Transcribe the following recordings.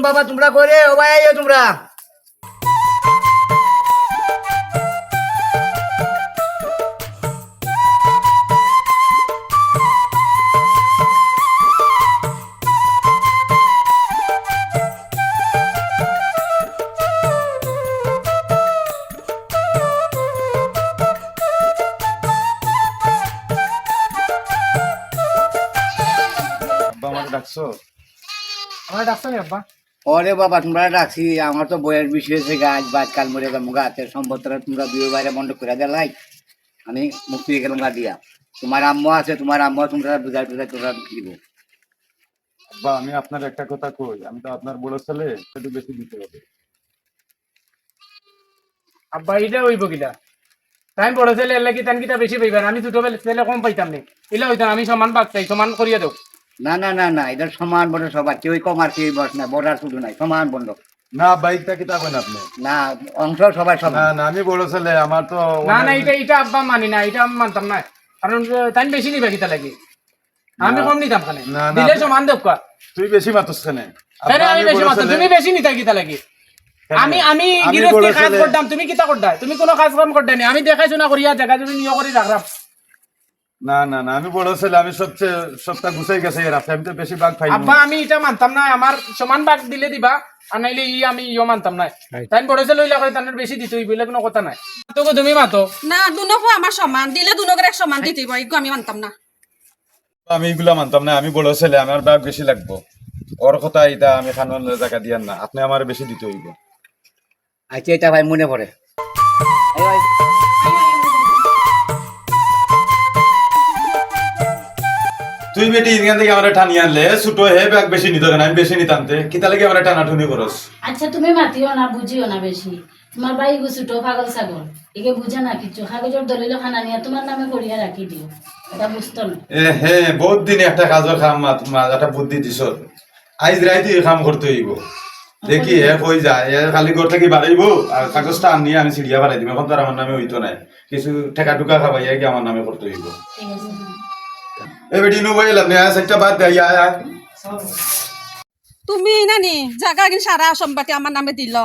বাবা তোমরা করে ও ভাই আইও তোমরা আমাকে ডাকছো? আমার ডাক্তার নেই আব্বা। ওরে বাবা তোমরা ডাকছি আমার তো বইয়ের বিষয় হয়েছে গাছ বাজ কাল মরে গেল গাছে সম্পত্তিটা তোমরা বিয়ে বাইরে বন্ধ করে দিলাই আমি মুক্তি গেলাম গা দিয়া তোমার আম্মু আছে তোমার আম্মু তোমরা বুঝাই টুজাই তোমরা দিব আব্বা আমি আপনার একটা কথা কই, আমি তো আপনার বড় ছেলে, একটু বেশি দিতে হবে। আব্বা এটা হইব কিনা টাইম বড় ছেলে এলে কি তান কিটা বেশি পাইবেন, আমি ছোট ছেলে কম পাইতাম নি, এলে হইতাম আমি সমান ভাগ চাই, সমান করিয়া দেব। না না না না এটা সমান বড় সবার কেউ কম আর কেউ বস না বড় আর শুধু নাই সমান বন্ধ না বাইকটা কি থাকবেন আপনি? না অংশ সবাই না সমান না আমি বড় ছেলে, আমার তো না না এটা এটা আব্বা মানি না, এটা আমি মানতাম না, কারণ তাই বেশি নিবে কিতা লাগে, আমি কম নিতাম খানে না, না, দিলে সমান দেব কা তুই বেশি মাতস কেন? কেন আমি বেশি মানতাম, তুমি বেশি নিতা কিতা লাগে। আমি আমি গৃহস্থী কাজ করতাম, তুমি কিতা করতা, তুমি কোনো কাজ কাম করতে নি, আমি দেখাশোনা করিয়া জায়গা জমি নিয়ে করে রাখলাম। না না না আমি বড় ছেলে, আমি সবচেয়ে সবটা গুছাই গেছে এর আছে, আমি তো বেশি ভাগ পাই আব্বা আমি এটা মানতাম না, আমার সমান ভাগ দিলে দিবা, আর নাইলে আমি মানতাম না, তাই বড় ছেলে হইলা করে তার বেশি দিতে হইব, বলে কোনো কথা নাই। তোকে তুমি মাতো না দুনকো আমার সমান দিলে দুনকের এক সমান দিতে হইব, এগুলো আমি মানতাম না। আমি এগুলা মানতাম না, আমি বড় ছেলে, আমার ভাগ বেশি লাগবো। ওর কথা এটা আমি খানোর জায়গা দিয়ান না, আপনি আমার বেশি দিতে হইব। আচ্ছা এটা ভাই মনে পড়ে তুই বেটি ইনগান থেকে আমার টানি আনলে ছোট হে ব্যাগ বেশি নিত কেন, আমি বেশি নিতাম তে কিতা লাগে আমার টানাটুনি করস? আচ্ছা তুমি মাতিও না বুঝিও না বেশি, তোমার ভাই ছোট পাগল ছাগল একে বুঝে না কিছু, কাগজের দলিল খানা নিয়ে তোমার নামে করিয়া রাখি দিও, এটা বুঝতো না। হে বহুত দিনে একটা কাজের কাম একটা বুদ্ধি দিছ, আইজ রাইতে এই কাম করতে হইব। দেখি হে কই যায়, এ খালি ঘর থেকে বাড়াইব আর কাগজটা নিয়ে আমি সিঁড়িয়া বাড়াই দিব, এখন তো আর আমার নামে হইতো নাই, কিছু ঠেকা টুকা খাবাইয়া কি আমার নামে করতে হইব। ঠিক আছে এ বেটি নো বইল আপনি একটা বাদ দেয় আয় তুমি নানি জায়গা কিন্তু সারা সম্পত্তি আমার নামে দিল,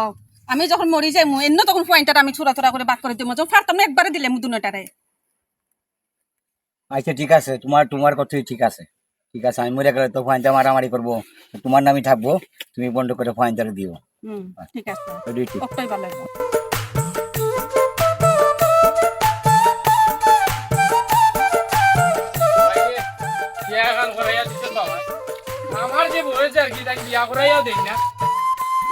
আমি যখন মরি যাই এন্ন তখন পয়েন্টটা আমি ছোড়া ছোড়া করে বাদ করে দিব, যখন ফারতাম না একবারে দিলে দুটারে। আচ্ছা ঠিক আছে তোমার তোমার কথাই ঠিক আছে ঠিক আছে আমি মরে গেলে তো ফাইনটা মারামারি করবো তোমার নামই থাকবো তুমি বন্ধ করে ফাইনটা দিও ঠিক আছে ওটাই ঠিক ওটাই ভালো লাগবে। আমার যে বলেছে আর কি তাই বিয়া করাইয়াও দেই না,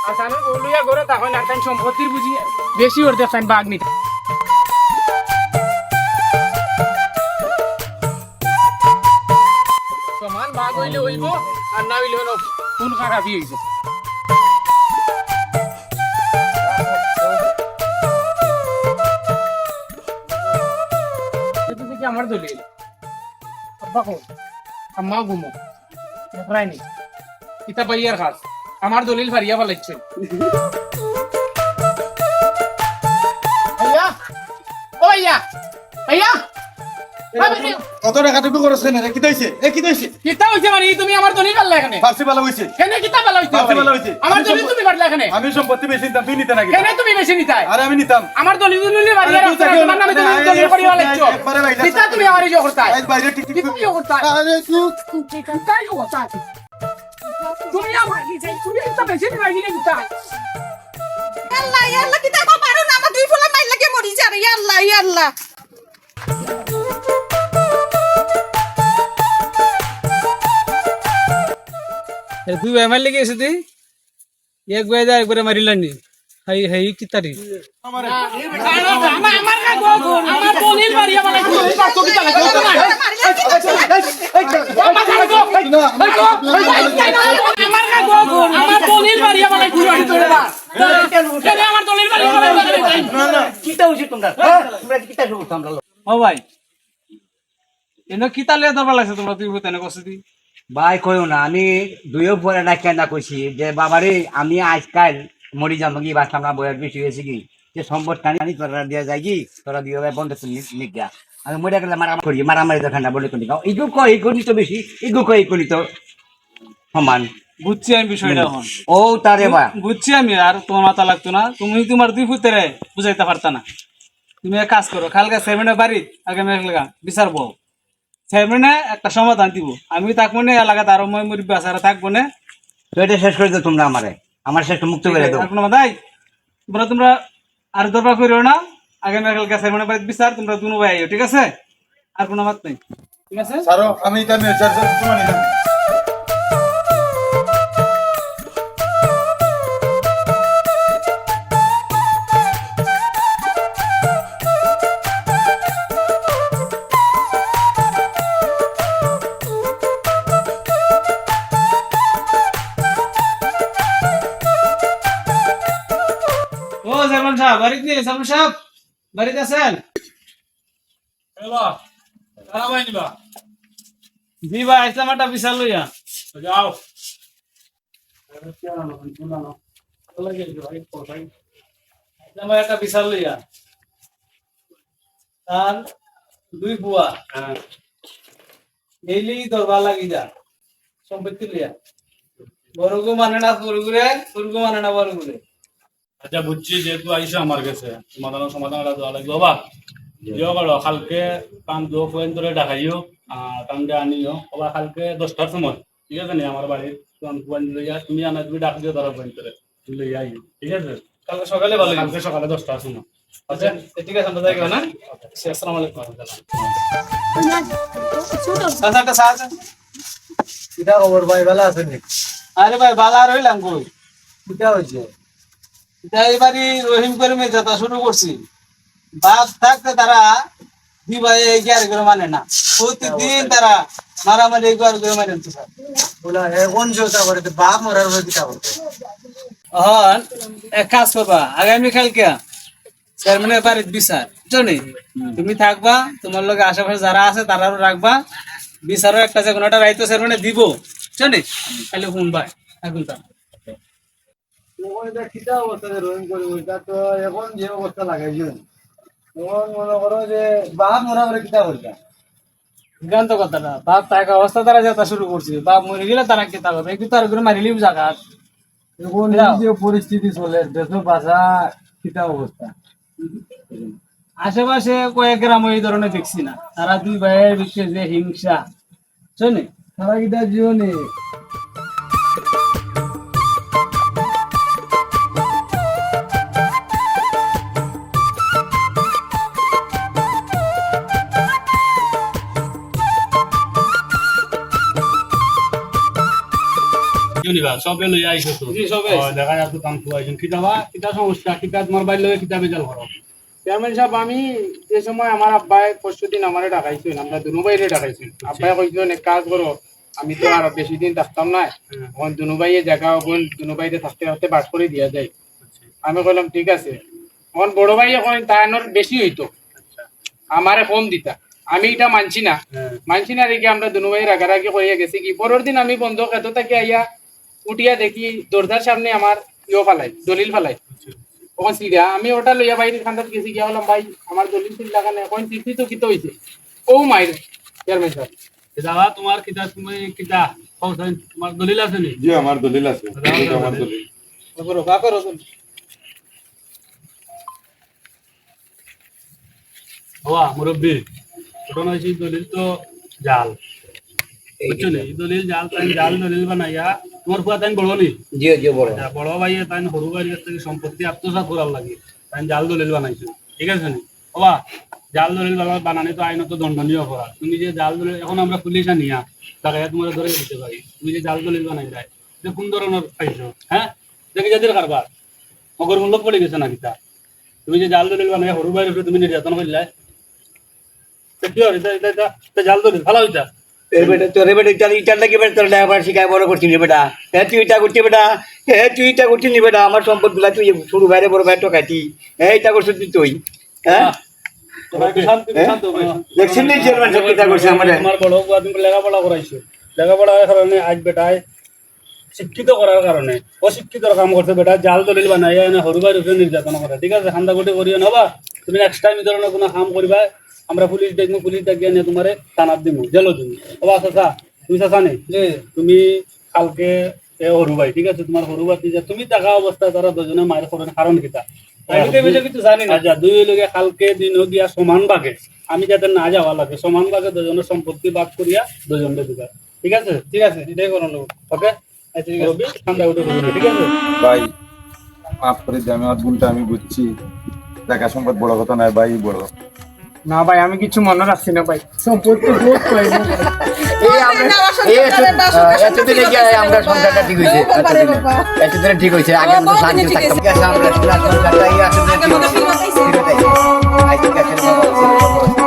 আর আমি বলিয়া করে তখন আর তাই সম্পত্তির বুঝি বেশি ওর দেখছেন বাঘ নিতে সমান বাঘ হইলে হইব, আর না হইলে হলো কোন খারাপই হইছে। আমার দলিল আব্বা কোন আম্মা ঘুমো রাইনি ইতা পাইয়ার খাস আমার দলিল ফারিয়া ফেলাইছে। ভাইয়া ও ভাইয়া ভাইয়া কত টাকা টুকু করছ কেন রে? কি হইছে এ কি হইছে? কিতা হইছে মানে তুমি আমার দলিল পারলা এখানে ফার্সি ভালো হইছে, কেন কিতা পারলা হইছে ফার্সি ভালো হইছে। আমার দলিল তুমি পারলা এখানে, আমি সম্পত্তি বেশি নিতাম, তুই নিতে নাকি? কেন তুমি বেশি নিতাই? আরে আমি নিতাম। আমার দলিল ফারিয়া রাখছ তোমার নামে তুমি দলিল করিয়া ফেলাইছো, কিতা তুমি আমার ইজো করতাই, আজ বাইরে টিক কিতা ইজো করতাই, আরে তুই কিতা ইজো করতাই, তুমি আমার ইজো তুমি কিতা বেশি নিবাই কিতা আল্লাহ ইয়া আল্লাহ কিতা পারো না, আমার দুই ফুলা মাইল লাগে মরি যা রে, ইয়া আল্লাহ ইয়া আল্লাহ। তুই এমএল লেগে এসে তুই একবার যা একবারে মারিলানি হাই হাই কি তারি আমার দলিল মারিয়া মানে তুই পারতো কি তালে আমার দলিল মারিয়া মানে তুই আনি তোরে না কেন আমার দলিল মারিয়া না না কিতা হইছে তোমরা তোমরা কিতা শুরু করছো আমরা ও ভাই এনো কি তালে দরবার লাগছে তোমরা তুই বতেনে কসদি ভাই কইও না আমি দুইও পরে না কেন কইছি যে বাবারে আমি আজকাল মরি যাবো কি বাসলাম না বইয়ের বেশি হয়েছে কি যে সম্পদ টানি তোরা দিয়া যায় কি তোরা দিয়ে ভাই বন্ধ নিগা আমি মরে গেলে মারামারি তো ঠান্ডা বলে কোনি এইগু কই কোনি তো বেশি এইগু কই কোনি তো সমান বুঝছি আমি বিষয়টা এখন ও তারে বা বুঝছি আমি, আর তোমার মাথা লাগতো না, তুমি তোমার দুই ফুটেরে বুঝাইতে পারতা না। তুমি এক কাজ করো, কালকে চেয়ারম্যানের বাড়ি আগামী এলাকা বিচার বউ, চেয়ারম্যানে একটা সমাধান দিব, আমি থাকবো না এলাকাতে, আরো মই মুরব্বী আছে আর থাকবো না। তো এটা শেষ করে দাও তোমরা আমারে, আমার শেষ মুক্ত করে দাও। আর কোনো মাথায় তোমরা আর দরবার করিও না, আগামী এলাকা চেয়ারম্যানের বাড়ি বিচার, তোমরা দুনো ভাই আইও, ঠিক আছে? আর কোনো মাত নেই, ঠিক আছে? সারো আমি এটা মেচার তোমার নিলাম। ও চেয়ারম্যান সাহেব বাড়িতে নেই, চেয়ারম্যান সাহেব বাড়িতে আছেন? জি ভাই, আসলাম একটা বিচার লইয়া। যাও একটা বিচার লইয়া, তার দুই বুয়া ডেইলি দরবার লাগি যা সম্পত্তি লইয়া, বড়গু মানে না সরগুরে, সরগু মানে না বড়গুরে। আচ্ছা বুঝছি, যেহেতু আইসা আমার কাছে সমাধান দেওয়া লাগবে বাবা। দিও করো কালকে কাম দো পয়েন্ট ধরে ডাকাইও, কামটা আনিও বাবা কালকে 10টার সময়, ঠিক আছে নি? আমার বাড়ির পয়েন্ট লইয়া তুমি আনা, তুমি ডাক দিও তারা পয়েন্ট করে লইয়া আইও, ঠিক আছে? কালকে সকালে ভালো, কালকে সকালে 10টার সময়। আচ্ছা ঠিক আছে, আমরা যাই না। আসসালামু আলাইকুম। চাচা একটা চা আছে? কিটা খবর ভাই, ভালো আছেন নি? আরে ভাই বালা আর হইলাম কই, কিটা হইছে? এটা এবারই রহিম করিমে যাত্রা শুরু করছি। বাপ থাকতে তারা দুই ভাই এগিয়ে করে মানে না, প্রতিদিন তারা মারামারি এগিয়ে করে মানে আনছে স্যার। বলা এখন জোতা করে বাপ মরার পর কিটা করতে? হন এক কাজ করবা, আগামী কালকে চেয়ারম্যানের বাড়ির বিচার, বুঝছো নি? তুমি থাকবা, তোমার লগে আশেপাশে যারা আছে তারাও রাখবা, বিচারও একটা যে কোনো একটা রাইতো চেয়ারম্যানে দিব, বুঝছো নি? খালি ফোন ভাই এখন তা কিটা অবস্থা রোহিং করি, ওইটা তো এখন যে অবস্থা লাগাইছেন, এখন মনে করো যে বাপ মরা পরে কিটা করতা? গান্ত কথাটা, বাপ থাকা অবস্থা তারা যাত্রা শুরু করছে, বাপ মরে গেলে তারা কেতা করবে, একটু তার করে মারিলেও জায়গা। এখন এই যে পরিস্থিতি চলে দেশ বাসা কিটা অবস্থা? আশেপাশে কয়েক গ্রাম এই ধরনের দেখছি না, তারা দুই ভাইয়ের বিষয়ে যে হিংসা, শোনে তারা কিটা জীবনে নিবা সবে লইয়া আইছো তো? জি, সবে ও, দেখা যাচ্ছে তো কাম খুয়াইছেন। কিতাবা কিতা সমস্যা, কিতা তোমার বাইর লগে কিতা বেজাল করো? চেয়ারম্যান সাহেব, আমি যে সময় আমার আব্বাই পরশুদিন আমারে ডাকাইছেন, আমরা দুনু বাইরে ডাকাইছেন। আব্বাই কইছেন এক কাজ করো, আমি তো আর বেশি দিন থাকতাম না, এখন দুনু বাইয়ে জায়গা ওখান দুনু বাইরে থাকতে থাকতে বাস করে দিয়া যায়। আমি কইলাম ঠিক আছে। এখন বড় ভাই এখন তার বেশি হইতো, আমারে কম দিতা, আমি এটা মানছি না দেখি আমরা দুনু ভাই রাগারাগি কইয়া গেছি। কি পরের দিন আমি বন্ধ খেত থেকে আইয়া উঠিয়া দেখি দরজার সামনে আমার ফালাই দলিল ফালাই, ওখান সিরিয়া আমি ওটা লইয়া বাইরে খান্দাত গেছি, গিয়া বললাম ভাই আমার দলিল ছিল লাগানে, এখন চিঠি তো কিতো হইছে। ও মাইরে চেয়ারম্যান সাহেব, কিতাবা তোমার কিতা, তুমি কিতা তোমার দলিল আছে নি? জি আমার দলিল আছে, আমার দলিল। করো কা করো হওয়া মুরব্বী, ঘটনা হয়েছে দলিল তো জাল, বুঝছো নি? দলিল জাল, তাই জাল দলিল বানাইয়া তোমার ফুয়া তাই বড় নি? জিও জিও বড় বড় ভাইয়ে তাই সরু ভাইয়ের কাছ থেকে সম্পত্তি আত্মসাৎ করার লাগে তাই জাল দলিল বানাইছো, ঠিক আছে নি? বাবা জাল দলিল বানানি তো আইনত দণ্ডনীয় অপরাধ। তুমি যে জাল দলিল, এখন আমরা পুলিশ আনিয়া তাকে তোমার ধরে দিতে পারি, তুমি যে জাল দলিল বানাই যায় যে কোন ধরনের পাইছো? হ্যাঁ, দেখি যাদের কারবার মগর মূল্য পড়ে গেছে না কিতা? তুমি যে জাল দলিল বানাই সরু ভাইয়ের উপরে তুমি নির্যাতন করলে, কি হয়? এটা জাল দলিল ভালো হইতা? তোর বেটা ইটার লাগে বেটা, তোর লেবার শিখায় বড় করছিস বেটা। হ্যাঁ তুই এটা করছিস বেটা, হ্যাঁ তুই এটা করছিস নি বেটা, আমার সম্পদ গুলা তুই শুরু বাইরে বড় ভাই টকাইতি, হ্যাঁ এটা করছিস তুই, হ্যাঁ দেখছেন নি চেয়ারম্যান সব কিতা করছে আমাদের। তোমার বড় বুয়া তুমি লেখাপড়া করাইছো, লেখাপড়ার কারণে আজ বেটায় শিক্ষিত করার কারণে অশিক্ষিতর কাম করছে, বেটা জাল দলিল বানাইয়া এনে সরু ভাইয়ের উপরে নির্যাতন করে, ঠিক আছে? খান্দাগুটি করিও না বা তুমি নেক্সট টাইম এই ধরনের কোনো কাম করবা, আমরা পুলিশ দেখবো, পুলিশ দেখিয়ে নিয়ে তোমার থানার দিব, জেলও দিব। বাবা চাচা, তুমি চাচা নেই, তুমি কালকে এ হরু ভাই ঠিক আছে তোমার হরু ভাই যে তুমি থাকা অবস্থায় তারা দুজনে মায়ের করেন কারণ কিতা আমি তো এই বিষয়ে কিছু জানি না। আচ্ছা দুই লোকে কালকে দিন গিয়া সমান ভাগে আমি যাতে না যাওয়া লাগে সমান ভাগে দুজনের সম্পত্তি ভাগ করিয়া দুজনকে দিবা ঠিক আছে ঠিক আছে এটাই করুন ওকে আচ্ছা ঠিক আছে ঠান্ডা উঠে বলবো, ঠিক আছে ভাই মাফ করে দিয়ে আমার ভুলটা আমি বুঝছি টাকা সম্পদ বড় কথা নয় ভাই বড় না ভাই আমি কিছু মনে রাখছি না ভাই সম্পত্তি বহুত পাইব এই আমরা এতদিনে কি আমরা সংসারটা ঠিক হয়েছে এতদিনে ঠিক হয়েছে আগে মতো শান্তি থাকতাম ঠিক আছে আমরা সংসারটা আগে মতো ফিরে পাইছি। ঠিক আছে